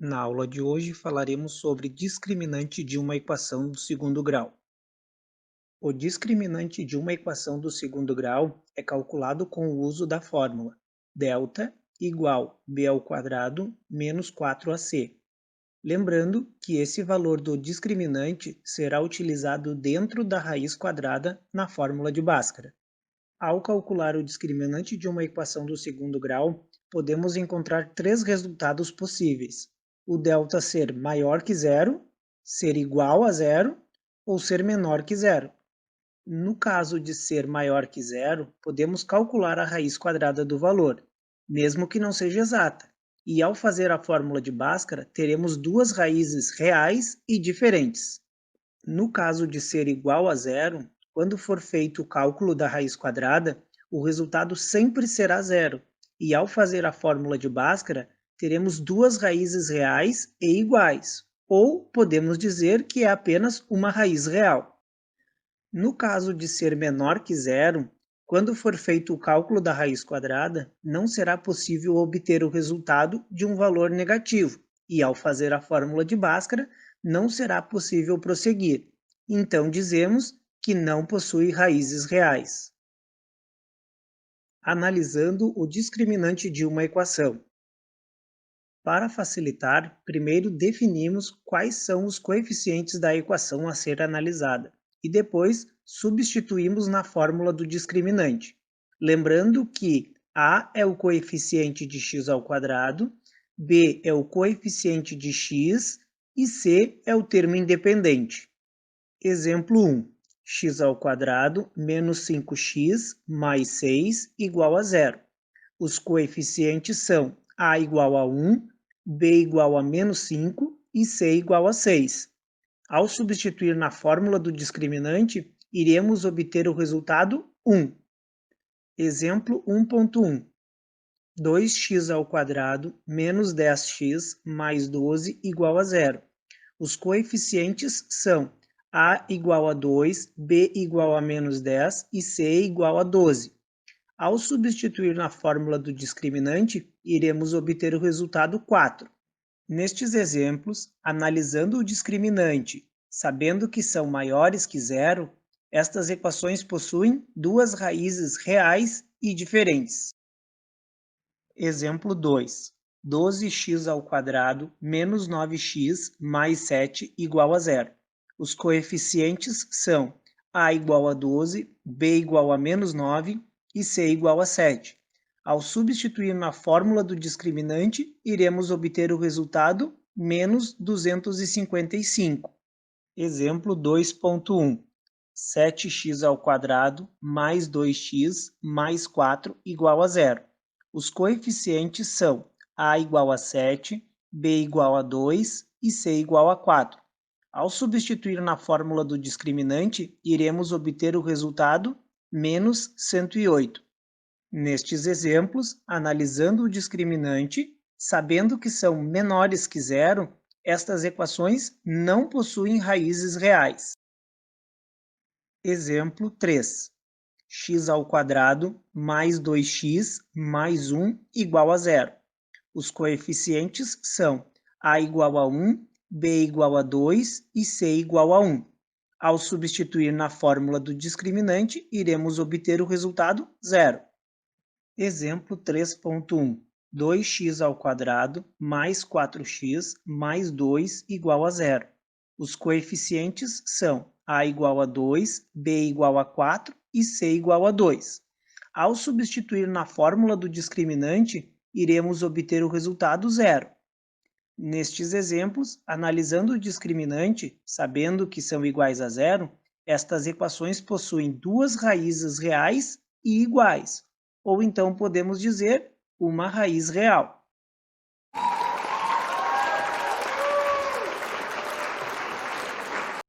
Na aula de hoje falaremos sobre discriminante de uma equação do segundo grau. O discriminante de uma equação do segundo grau é calculado com o uso da fórmula delta igual b ao quadrado menos 4ac. Lembrando que esse valor do discriminante será utilizado dentro da raiz quadrada na fórmula de Bhaskara. Ao calcular o discriminante de uma equação do segundo grau, podemos encontrar três resultados possíveis: o delta ser maior que zero, ser igual a zero ou ser menor que zero. No caso de ser maior que zero, podemos calcular a raiz quadrada do valor, mesmo que não seja exata, e ao fazer a fórmula de Bhaskara, teremos duas raízes reais e diferentes. No caso de ser igual a zero, quando for feito o cálculo da raiz quadrada, o resultado sempre será zero, e ao fazer a fórmula de Bhaskara, teremos duas raízes reais e iguais, ou podemos dizer que é apenas uma raiz real. No caso de ser menor que zero, quando for feito o cálculo da raiz quadrada, não será possível obter o resultado de um valor negativo, e ao fazer a fórmula de Bhaskara, não será possível prosseguir. Então dizemos que não possui raízes reais. Analisando o discriminante de uma equação. Para facilitar, primeiro definimos quais são os coeficientes da equação a ser analisada e depois substituímos na fórmula do discriminante. Lembrando que a é o coeficiente de x ao quadrado, b é o coeficiente de x e c é o termo independente. Exemplo 1. X ao quadrado menos 5x mais 6 igual a zero. Os coeficientes são a igual a 1, b igual a menos 5 e c igual a 6. Ao substituir na fórmula do discriminante, iremos obter o resultado 1. Exemplo 1.1. 2x ao quadrado menos 10x mais 12 igual a zero. Os coeficientes são a igual a 2, b igual a menos 10 e c igual a 12. Ao substituir na fórmula do discriminante, iremos obter o resultado 4. Nestes exemplos, analisando o discriminante, sabendo que são maiores que zero, estas equações possuem duas raízes reais e diferentes. Exemplo 2. 12x ao quadrado menos 9x mais 7 igual a zero. Os coeficientes são a igual a 12, b igual a menos 9 e c igual a 7. Ao substituir na fórmula do discriminante, iremos obter o resultado menos 255. Exemplo 2.1. 7x ao quadrado mais 2x mais 4 igual a zero. Os coeficientes são a igual a 7, b igual a 2 e c igual a 4. Ao substituir na fórmula do discriminante, iremos obter o resultado menos 108. Nestes exemplos, analisando o discriminante, sabendo que são menores que zero, estas equações não possuem raízes reais. Exemplo 3. X ao quadrado mais 2x mais 1 igual a zero. Os coeficientes são a igual a 1, b igual a 2 e c igual a 1. Ao substituir na fórmula do discriminante, iremos obter o resultado zero. Exemplo 3.1. 2x ao quadrado mais 4x mais 2 igual a zero. Os coeficientes são a igual a 2, b igual a 4 e c igual a 2. Ao substituir na fórmula do discriminante, iremos obter o resultado zero. Nestes exemplos, analisando o discriminante, sabendo que são iguais a zero, estas equações possuem duas raízes reais e iguais, ou então podemos dizer uma raiz real.